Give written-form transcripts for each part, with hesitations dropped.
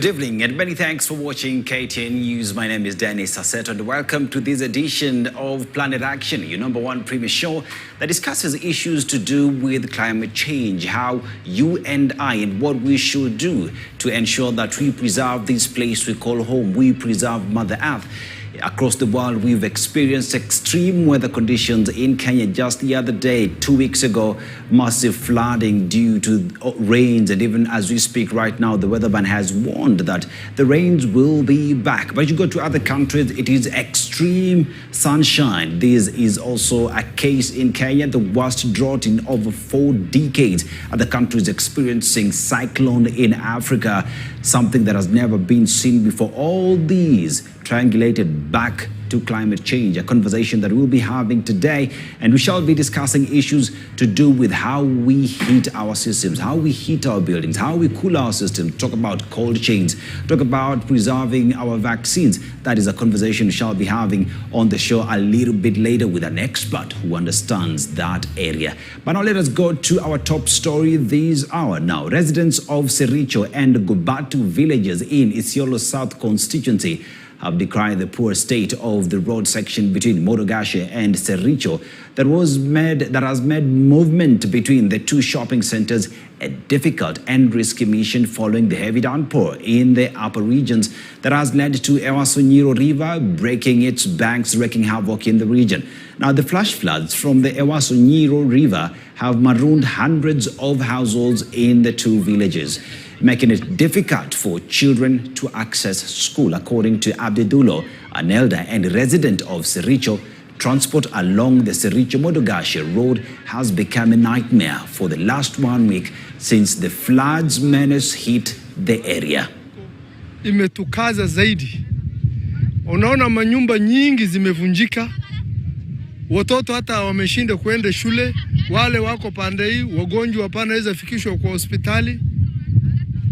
Good evening and many thanks for watching KTN News. My name is Dennis Sasseto and welcome to this edition of Planet Action, your #1 premier show that discusses issues to do with climate change, how you and I and what we should do to ensure that we preserve this place we call home, we preserve Mother Earth. Across the world, we've experienced extreme weather conditions. In Kenya just the other day, 2 weeks ago, massive flooding due to rains. And even as we speak right now, the weatherman has warned that the rains will be back. But you go to other countries, it is extreme sunshine. This is also a case in Kenya, the worst drought in over 4 decades. The country is experiencing cyclone in Africa, something that has never been seen before. All these triangulated back to climate change, a conversation that we'll be having today, and we shall be discussing issues to do with how we heat our systems, how we heat our buildings, how we cool our systems, talk about cold chains, talk about preserving our vaccines. That is a conversation we shall be having on the show a little bit later with an expert who understands that area. But now let us go to our top story this hour. Now, residents of Sericho and Gubatu villages in Isiolo South constituency have decried the poor state of the road section between Modogashe and Sericho that has made movement between the two shopping centers a difficult and risky mission following the heavy downpour in the upper regions that has led to Ewaso Nyiro River breaking its banks, wreaking havoc in the region. Now, the flash floods from the Ewaso Nyiro River have marooned hundreds of households in the two villages, making it difficult for children to access school. According to Abdedulo, an elder and resident of Sericho, transport along the Sericho-Modogashe road has become a nightmare for the last 1 week since the floods menace hit the area. Imetukaza zaidi. Unaona manyumba nyingi zimevunjika. Watoto hata wameshinda kuenda shule. Wale wako pande hii, wagonjwa wanaweza fikishwa kwa hospitali.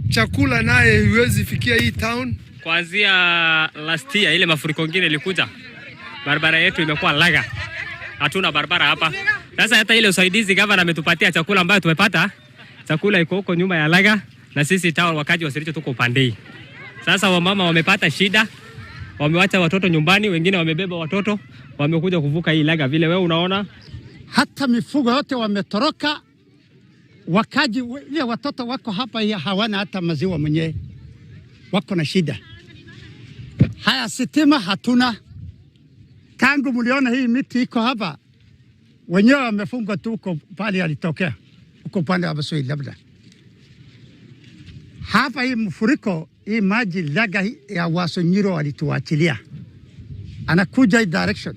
Chakula naye huwezi fikia hii town. Kuanzia last year ile mafuriko ngine ilikuja, barabara yetu imekuwa laga. Hatuna barabara hapa. Sasa hata ile usaidizi governor ametupatia chakula ambayo tumepata, chakula iko huko nyuma ya laga na sisi town wakaji wa Sericho tuko upande hii. Sasa wamama wamepata shida, wamewacha watoto nyumbani, wengine wamebeba watoto, wamekuja kuvuka hii laga vile wewe unaona. Hata mifugo yote wametoroka. Wakaji wale watoto wako hapa hawana hata maziwa mwenyewe, wako na shida. Haya, sitima hatuna. Tangu mliona hii miti iko hapa, wenyewe wamefunga tu uko pale alitokea, uko pande wa Basoi labda. Hapa hii mfuriko, hii maji laga ya Ewaso Nyiro alituachilia. Anakuja hii direction.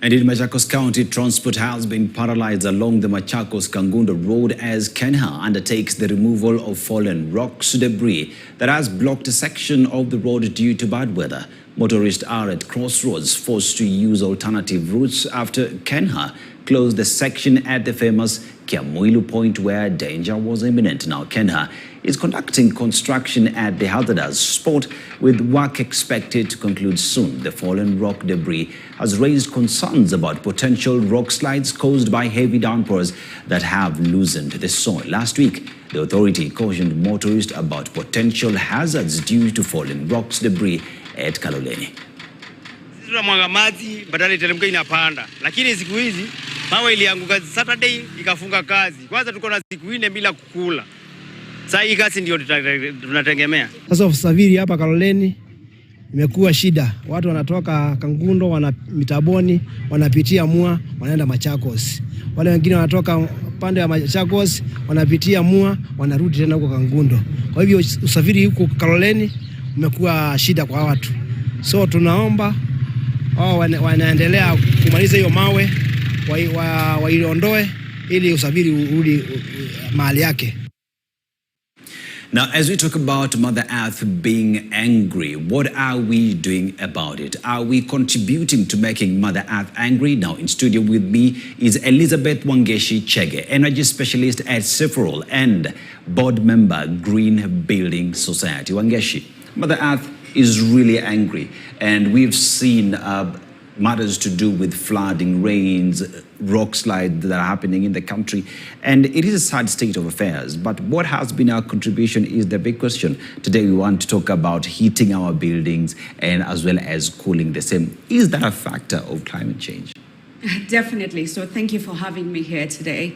And in Machakos County, transport has been paralyzed along the Machakos-Kangundo Road as KENHA undertakes the removal of fallen rocks debris that has blocked a section of the road due to bad weather. Motorists are at crossroads, forced to use alternative routes after KENHA closed the section at the famous Kiamuilu Point where danger was imminent. Now, KENHA is conducting construction at the hazardous spot with work expected to conclude soon. The fallen rock debris has raised concerns about potential rock slides caused by heavy downpours that have loosened the soil. Last week, the authority cautioned motorists about potential hazards due to fallen rocks debris at Kaloleni. Tunamwaga maji badala iteremke inapanda, lakini siku hizi mawe ilianguka Saturday ikafunga kazi. Kwanza tuko na siku 4 bila kukula. Sasa hii kazi ndio tunategemea. Sasa usafiri hapa Kaloleni imekuwa shida. Watu wanatoka Kangundo, wana Mitaboni, wanapitia Mua, wanaenda Machakos. Wale wengine wanatoka pande ya Machakos, wanapitia Mua, wanarudi tena huko Kangundo. Kwa hivyo usafiri huko Kaloleni umekuwa shida kwa watu. So tunaomba wanaendelea kumaliza hiyo mawe, waiondoe ili usafiri urudi mahali yake. Now, as we talk about Mother Earth being angry, what are we doing about it? Are we contributing to making Mother Earth angry? Now, in studio with me is Elizabeth Wangeshi Chege, energy specialist at Sephirol and board member, Green Building Society. Wangeshi, Mother Earth is really angry, and we've seen matters to do with flooding, rains, rock slides that are happening in the country. And it is a sad state of affairs. But what has been our contribution is the big question. Today we want to talk about heating our buildings and as well as cooling the same. Is that a factor of climate change? Definitely. So thank you for having me here today.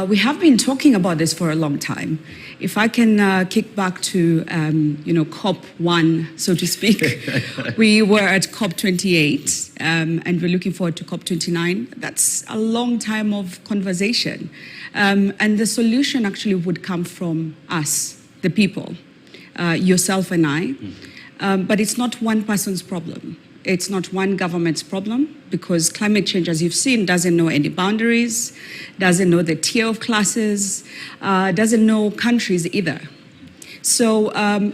We have been talking about this for a long time. If I can kick back to, COP1, so to speak, we were at COP28 and we're looking forward to COP29. That's a long time of conversation. And the solution actually would come from us, the people, yourself and I. But it's not one person's problem. It's not one government's problem, because climate change, as you've seen, doesn't know any boundaries, doesn't know the tier of classes, doesn't know countries either. So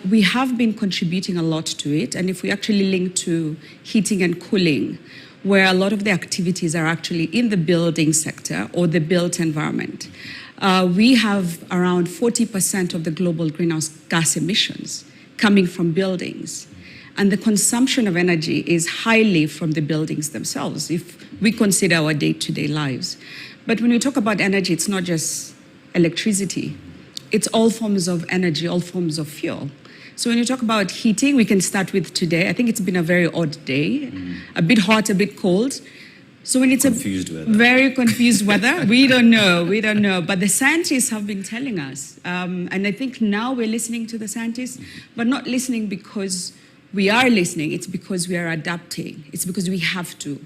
we have been contributing a lot to it. And if we actually link to heating and cooling, where a lot of the activities are actually in the building sector or the built environment, we have around 40% of the global greenhouse gas emissions coming from buildings. And the consumption of energy is highly from the buildings themselves, if we consider our day-to-day lives. But when we talk about energy, it's not just electricity. It's all forms of energy, all forms of fuel. So when you talk about heating, we can start with today. I think it's been a very odd day, a bit hot, a bit cold. So when it's very confused weather, we don't know. But the scientists have been telling us. And I think now we're listening to the scientists, but not listening because we are listening, it's because we are adapting. It's because we have to.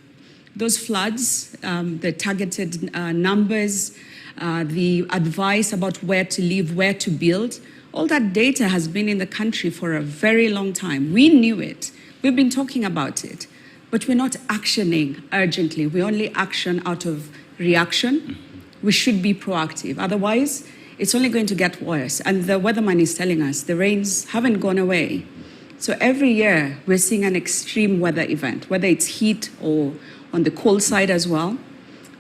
Those floods, the targeted numbers, the advice about where to live, where to build, all that data has been in the country for a very long time. We knew it. We've been talking about it. But we're not actioning urgently. We only action out of reaction. We should be proactive. Otherwise, it's only going to get worse. And the weatherman is telling us the rains haven't gone away. So every year, we're seeing an extreme weather event, whether it's heat or on the cold side as well.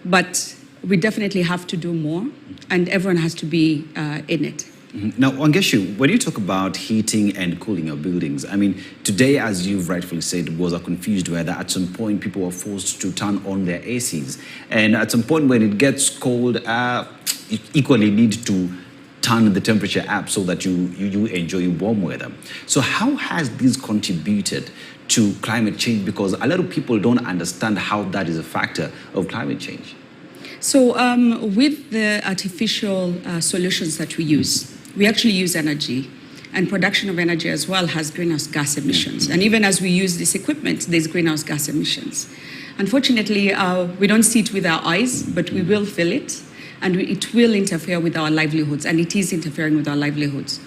But we definitely have to do more, and everyone has to be in it. Now, Wangeshu, when you talk about heating and cooling your buildings, I mean, today, as you've rightfully said, was a confused weather. At some point, people were forced to turn on their ACs. And at some point, when it gets cold, you equally need to turn the temperature up so that you enjoy warm weather. So how has this contributed to climate change? Because a lot of people don't understand how that is a factor of climate change. So with the artificial solutions that we use, we actually use energy. And production of energy as well has greenhouse gas emissions. And even as we use this equipment, there's greenhouse gas emissions. Unfortunately, we don't see it with our eyes, but we will feel it. And it will interfere with our livelihoods, and it is interfering with our livelihoods.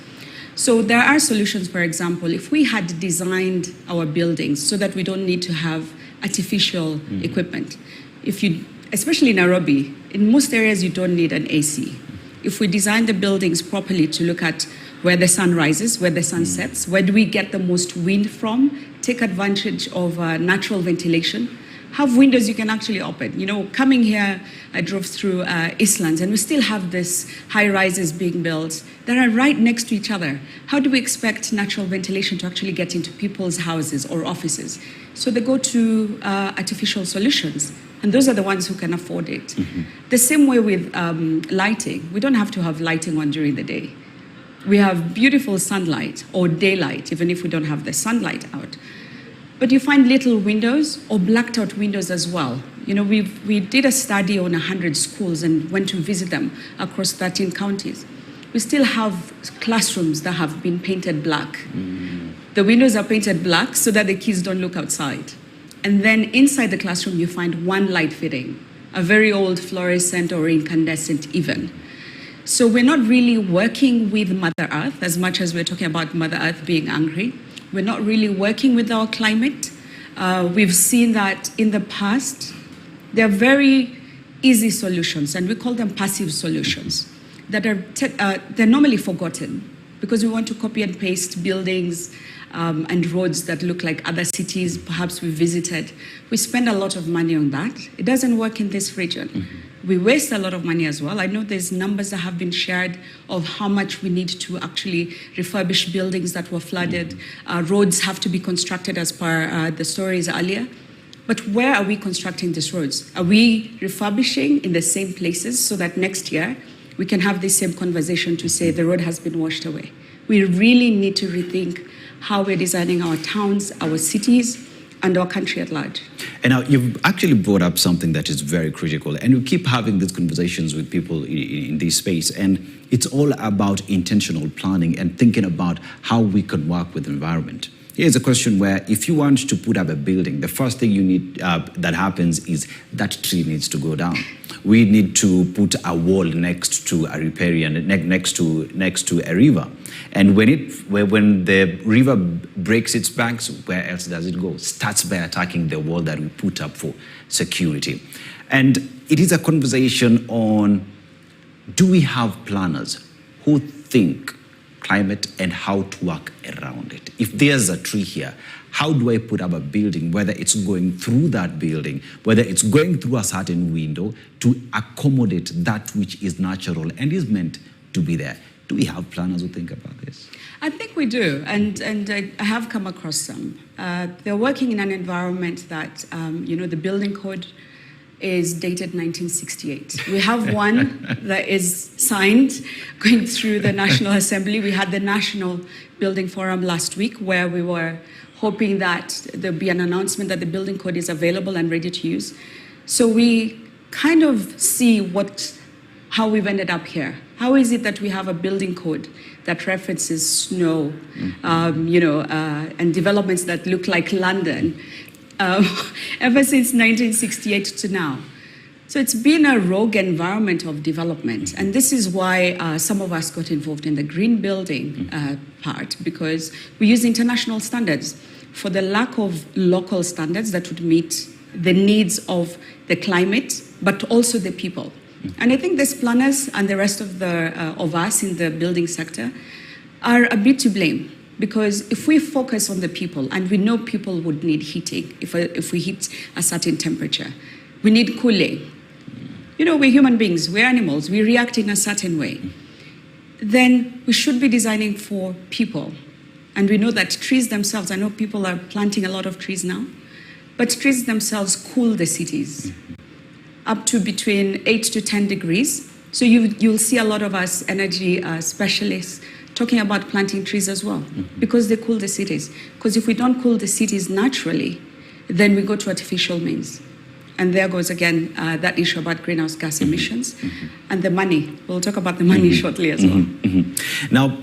So there are solutions. For example, if we had designed our buildings so that we don't need to have artificial equipment, especially in Nairobi, in most areas you don't need an AC. If we design the buildings properly to look at where the sun rises, where the sun sets, where do we get the most wind from, take advantage of natural ventilation, have windows you can actually open. You know, coming here, I drove through Eastlands, and we still have this high rises being built that are right next to each other. How do we expect natural ventilation to actually get into people's houses or offices? So they go to artificial solutions, and those are the ones who can afford it. The same way with lighting. We don't have to have lighting on during the day. We have beautiful sunlight or daylight, even if we don't have the sunlight out. But you find little windows or blacked out windows as well. You know, we did a study on 100 schools and went to visit them across 13 counties. We still have classrooms that have been painted black. The windows are painted black so that the kids don't look outside. And then inside the classroom, you find one light fitting, a very old fluorescent or incandescent even. So we're not really working with Mother Earth as much as we're talking about Mother Earth being angry. We're not really working with our climate. We've seen that in the past. There are very easy solutions, and we call them passive solutions, that are they're normally forgotten because we want to copy and paste buildings and roads that look like other cities perhaps we visited. We spend a lot of money on that. It doesn't work in this region. We waste a lot of money as well. I know there's numbers that have been shared of how much we need to actually refurbish buildings that were flooded. Roads have to be constructed as per the stories earlier. But where are we constructing these roads? Are we refurbishing in the same places so that next year we can have this same conversation to say the road has been washed away? We really need to rethink how we're designing our towns, our cities, and our country at large. And now you've actually brought up something that is very critical, and we keep having these conversations with people in this space, and it's all about intentional planning and thinking about how we can work with the environment. Here's a question where if you want to put up a building, the first thing you need that happens is that tree needs to go down. We need to put a wall next to a riparian, next to a river. And when the river breaks its banks, where else does it go? Starts by attacking the wall that we put up for security. And it is a conversation on, do we have planners who think climate and how to work around it? If there's a tree here, how do I put up a building, whether it's going through that building, whether it's going through a certain window to accommodate that which is natural and is meant to be there? Do we have planners who think about this? I think we do, and I have come across some. They're working in an environment that, the building code is dated 1968. We have one that is signed going through the National Assembly. We had the National Building Forum last week where we were hoping that there'll be an announcement that the building code is available and ready to use. So we kind of see how we've ended up here. How is it that we have a building code that references snow, and developments that look like London ever since 1968 to now? So it's been a rogue environment of development. And this is why some of us got involved in the green building part, because we use international standards for the lack of local standards that would meet the needs of the climate, but also the people. And I think these planners and the rest of us in the building sector are a bit to blame, because if we focus on the people, and we know people would need heating if we hit a certain temperature, we need cooling. We're human beings, we're animals, we react in a certain way. Then we should be designing for people. And we know that trees themselves, I know people are planting a lot of trees now, but trees themselves cool the cities up to between 8 to 10 degrees. So you'll see a lot of us energy specialists talking about planting trees as well, because they cool the cities. Because if we don't cool the cities naturally, then we go to artificial means. And there goes again that issue about greenhouse gas emissions and the money. We'll talk about the money shortly as well. Now,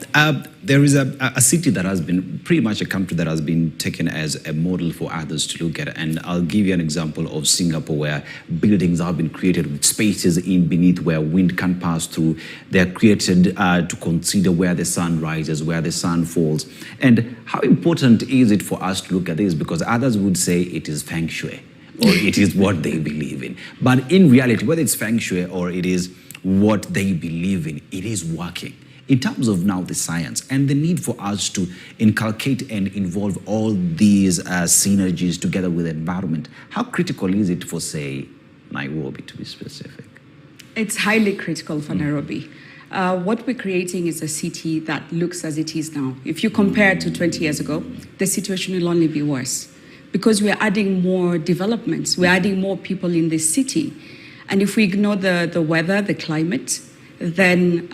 there is a city that has been, pretty much a country that has been taken as a model for others to look at. And I'll give you an example of Singapore, where buildings have been created with spaces in beneath where wind can pass through. They're created to consider where the sun rises, where the sun falls. And how important is it for us to look at this? Because others would say it is feng shui, or it is what they believe in. But in reality, whether it's feng shui or it is what they believe in, it is working. In terms of now the science and the need for us to inculcate and involve all these synergies together with the environment, how critical is it for, say, Nairobi, to be specific? It's highly critical for Nairobi. What we're creating is a city that looks as it is now. If you compare it to 20 years ago, the situation will only be worse, because we're adding more developments, we're adding more people in this city. And if we ignore the weather, the climate, then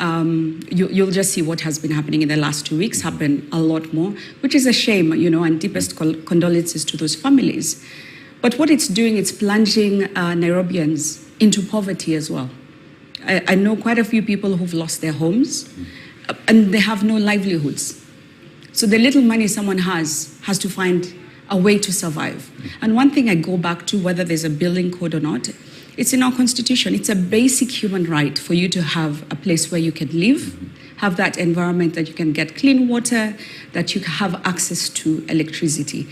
you'll just see what has been happening in the last 2 weeks, happen a lot more, which is a shame, and deepest condolences to those families. But what it's doing, it's plunging Nairobians into poverty as well. I know quite a few people who've lost their homes and they have no livelihoods. So the little money someone has to find a way to survive. And one thing I go back to, whether there's a building code or not, it's in our constitution. It's a basic human right for you to have a place where you can live, have that environment that you can get clean water, that you have access to electricity.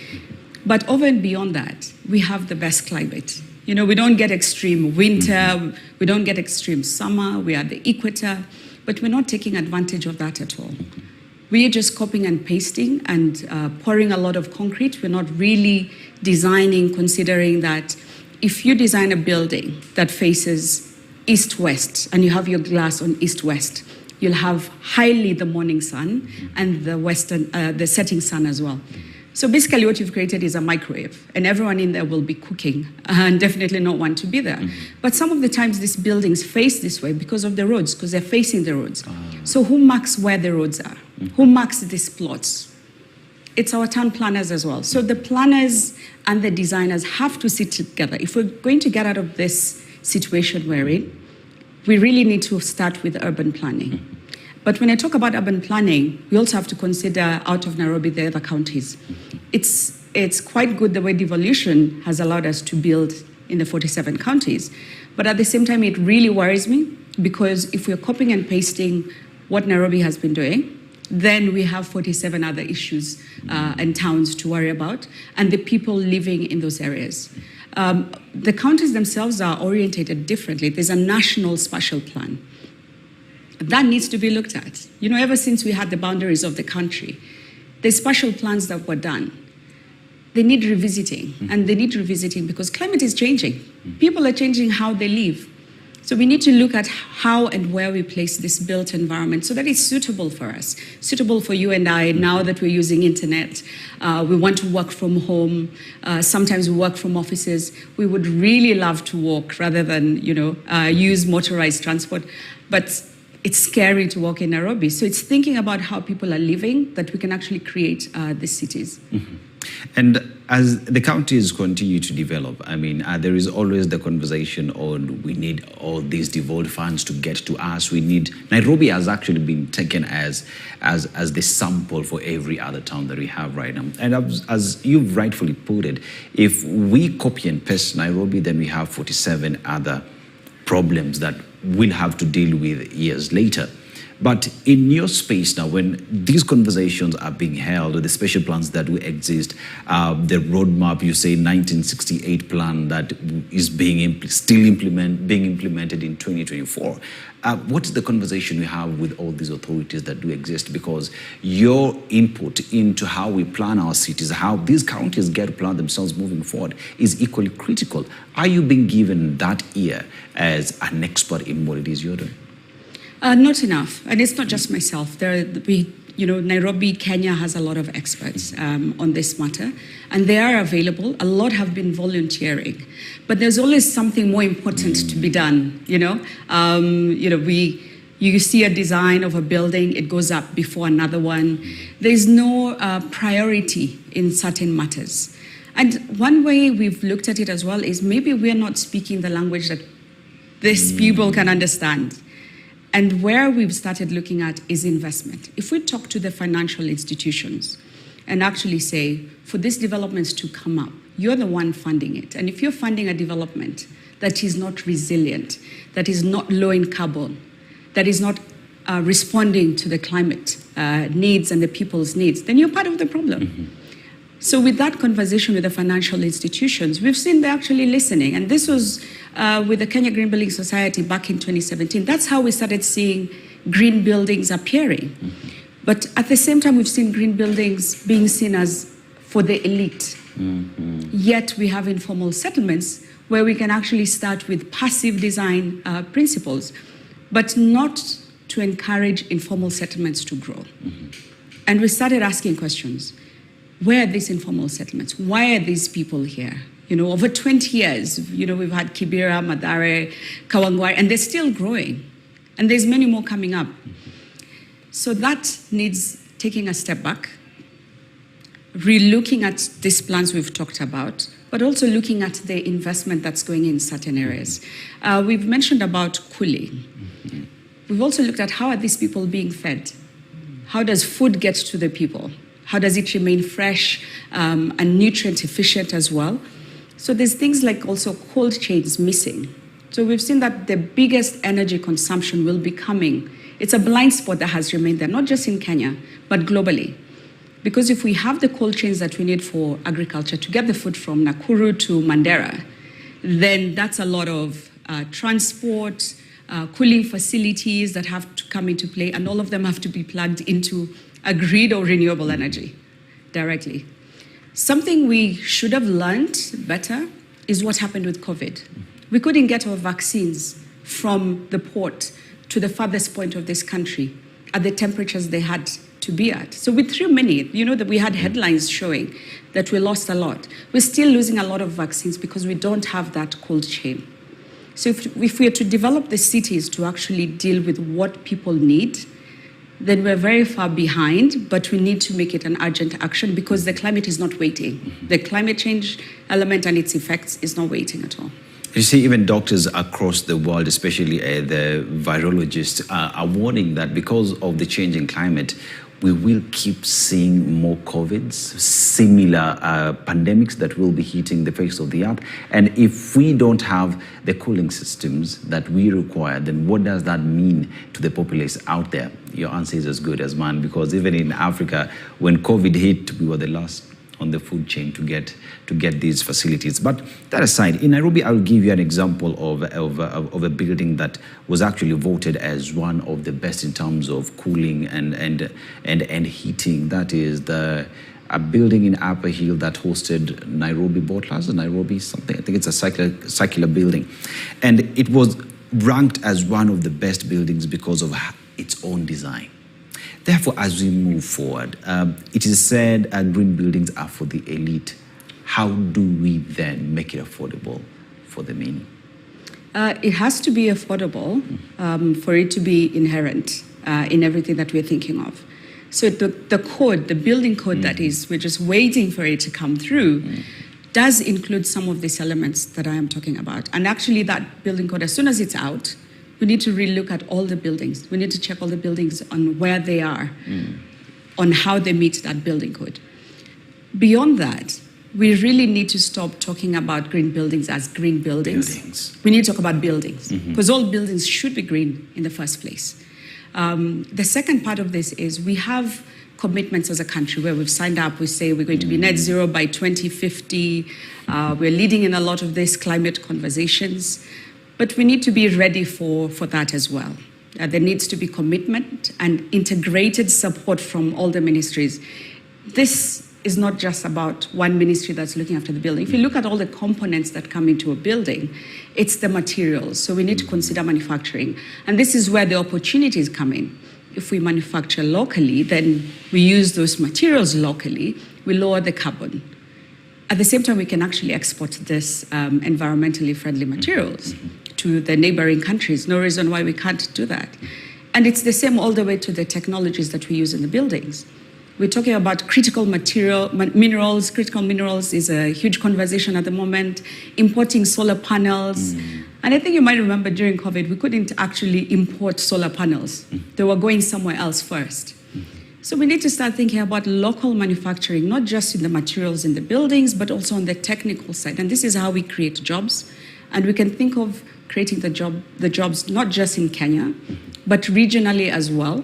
But over and beyond that, we have the best climate. We don't get extreme winter, we don't get extreme summer, we are the equator, but we're not taking advantage of that at all. We are just copying and pasting and pouring a lot of concrete. We're not really designing, considering that if you design a building that faces east-west and you have your glass on east-west, you'll have highly the morning sun and the setting sun as well. So basically what you've created is a microwave, and everyone in there will be cooking and definitely not want to be there. But some of the times these buildings face this way because of the roads, because they're facing the roads. So who marks where the roads are? Who marks these plots? It's our town planners as well. So the planners and the designers have to sit together. If we're going to get out of this situation we're in, we really need to start with urban planning. But when I talk about urban planning, we also have to consider out of Nairobi the other counties. It's quite good the way devolution has allowed us to build in the 47 counties. But at the same time, it really worries me because if we're copying and pasting what Nairobi has been doing, then we have 47 other issues and towns to worry about, and the people living in those areas. The counties themselves are orientated differently. There's a national spatial plan. That needs to be looked at. You know, ever since we had the boundaries of the country, the spatial plans that were done, they need revisiting. And they need revisiting because climate is changing. People are changing how they live. So we need to look at how and where we place this built environment so that it's suitable for us, suitable for you and I now that we're using internet. We want to work from home. Sometimes we work from offices. We would really love to walk rather than, use motorized transport. But it's scary to walk in Nairobi. So it's thinking about how people are living that we can actually create these cities. And as the counties continue to develop, I mean, there is always the conversation on we need all these devolved funds to get to us. Nairobi has actually been taken as the sample for every other town that we have right now. And as you've rightfully put it, if we copy and paste Nairobi, then we have 47 other problems that we'll have to deal with years later. But in your space now, when these conversations are being held, the special plans that will exist, the roadmap, you say 1968 plan that is being implemented in 2024, what is the conversation we have with all these authorities that do exist? Because your input into how we plan our cities, how these counties get to plan themselves moving forward is equally critical. Are you being given that ear as an expert in what it is you're doing? Not enough, and it's not just myself. Nairobi, Kenya has a lot of experts on this matter, and they are available. A lot have been volunteering, but there's always something more important to be done. You see a design of a building, it goes up before another one. There's no priority in certain matters, and one way we've looked at it as well is maybe we're not speaking the language that these people can understand. And where we've started looking at is investment. If we talk to the financial institutions and actually say, for these developments to come up, you're the one funding it. And if you're funding a development that is not resilient, that is not low in carbon, that is not responding to the climate needs and the people's needs, then you're part of the problem. So with that conversation with the financial institutions, we've seen they're actually listening. And this was with the Kenya Green Building Society back in 2017. That's how we started seeing green buildings appearing. But at the same time, we've seen green buildings being seen as for the elite. Yet we have informal settlements where we can actually start with passive design principles, but not to encourage informal settlements to grow. And we started asking questions. Where are these informal settlements? Why are these people here? Over 20 years, we've had Kibera, Mathare, Kawangware, and they're still growing. And there's many more coming up. So that needs taking a step back, re-looking at these plans we've talked about, but also looking at the investment that's going in certain areas. We've mentioned about cooling. We've also looked at how are these people being fed? How does food get to the people? How does it remain fresh and nutrient efficient as well? So there's things like also cold chains missing. So we've seen that the biggest energy consumption will be coming. It's a blind spot that has remained there, not just in Kenya, but globally. Because if we have the cold chains that we need for agriculture to get the food from Nakuru to Mandera, then that's a lot of transport, cooling facilities that have to come into play, and all of them have to be plugged into a grid or renewable energy directly. Something we should have learned better is what happened with COVID. We couldn't get our vaccines from the port to the farthest point of this country at the temperatures they had to be at. So we threw many, that we had headlines showing that we lost a lot. We're still losing a lot of vaccines because we don't have that cold chain. So if we are to develop the cities to actually deal with what people need, then we're very far behind, but we need to make it an urgent action because the climate is not waiting. The climate change element and its effects is not waiting at all. You see, even doctors across the world, especially the virologists, are warning that because of the changing climate, we will keep seeing more COVIDs, similar pandemics that will be hitting the face of the earth. And if we don't have the cooling systems that we require, then what does that mean to the populace out there? Your answer is as good as mine, because even in Africa, when COVID hit, we were the last on the food chain to get these facilities. But that aside, in Nairobi, I'll give you an example of a building that was actually voted as one of the best in terms of cooling and heating. That is a building in Upper Hill that hosted Nairobi Bottlers, Nairobi something. I think it's a circular building, and it was ranked as one of the best buildings because of its own design. Therefore, as we move forward, it is said green buildings are for the elite. How do we then make it affordable for the many? It has to be affordable for it to be inherent in everything that we're thinking of. So the code, the building code that is, we're just waiting for it to come through, does include some of these elements that I am talking about. And actually that building code, as soon as it's out, we need to relook at all the buildings. We need to check all the buildings on where they are, on how they meet that building code. Beyond that, we really need to stop talking about green buildings as green buildings. We need to talk about buildings, because all buildings should be green in the first place. The second part of this is we have commitments as a country where we've signed up. We say we're going to be net zero by 2050. We're leading in a lot of these climate conversations. But we need to be ready for that as well. There needs to be commitment and integrated support from all the ministries. This is not just about one ministry that's looking after the building. If you look at all the components that come into a building, it's the materials. So we need to consider manufacturing. And this is where the opportunities come in. If we manufacture locally, then we use those materials locally, we lower the carbon. At the same time, we can actually export this environmentally friendly materials to the neighboring countries. No reason why we can't do that. And it's the same all the way to the technologies that we use in the buildings. We're talking about critical minerals. Critical minerals is a huge conversation at the moment. Importing solar panels. And I think you might remember during COVID, we couldn't actually import solar panels. They were going somewhere else first. So we need to start thinking about local manufacturing, not just in the materials in the buildings, but also on the technical side. And this is how we create jobs. And we can think of creating the jobs not just in Kenya, but regionally as well,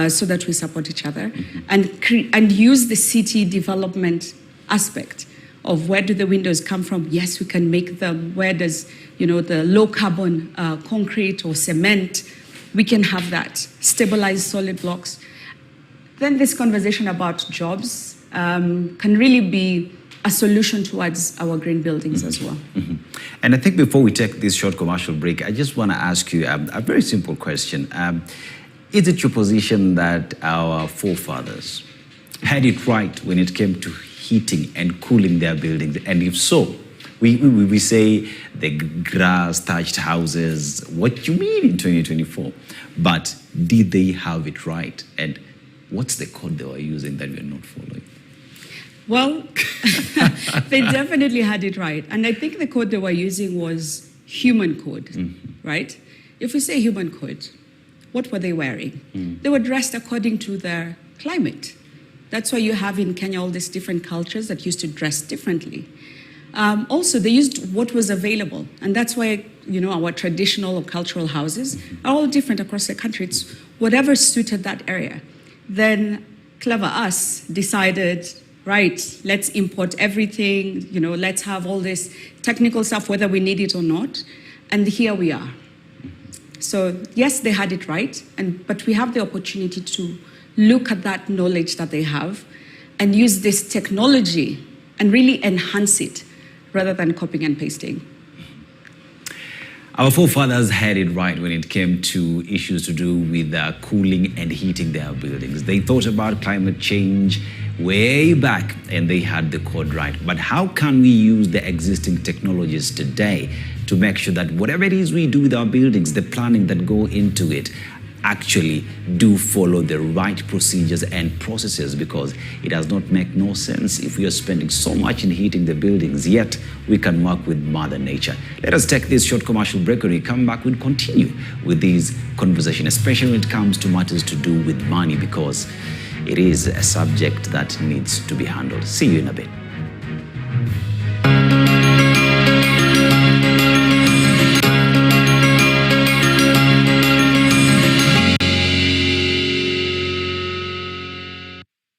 so that we support each other and use the city development aspect of where do the windows come from. Yes, we can make them. Where does the low carbon concrete or cement? We can have that stabilized solid blocks. Then this conversation about jobs can really be a solution towards our green buildings as well. And I think before we take this short commercial break, I just want to ask you a very simple question. Is it your position that our forefathers had it right when it came to heating and cooling their buildings? And if so, we say the grass-thatched houses, what you mean in 2024? But did they have it right? And what's the code they were using that we're not following? Well, they definitely had it right. And I think the code they were using was human code, right? If we say human code, what were they wearing? They were dressed according to their climate. That's why you have in Kenya all these different cultures that used to dress differently. Also, they used what was available. And that's why, our traditional or cultural houses are all different across the country. It's whatever suited that area. Then clever us decided, right, let's import everything, let's have all this technical stuff, whether we need it or not. And here we are. So yes, they had it right, but we have the opportunity to look at that knowledge that they have and use this technology and really enhance it rather than copying and pasting. Our forefathers had it right when it came to issues to do with cooling and heating their buildings. They thought about climate change way back and they had the code right. But how can we use the existing technologies today to make sure that whatever it is we do with our buildings, the planning that go into it, actually do follow the right procedures and processes, because it does not make no sense if we are spending so much in heating the buildings, yet we can work with Mother Nature. Let us take this short commercial break. When we come back, we'll continue with these conversations, especially when it comes to matters to do with money, because it is a subject that needs to be handled. See you in a bit.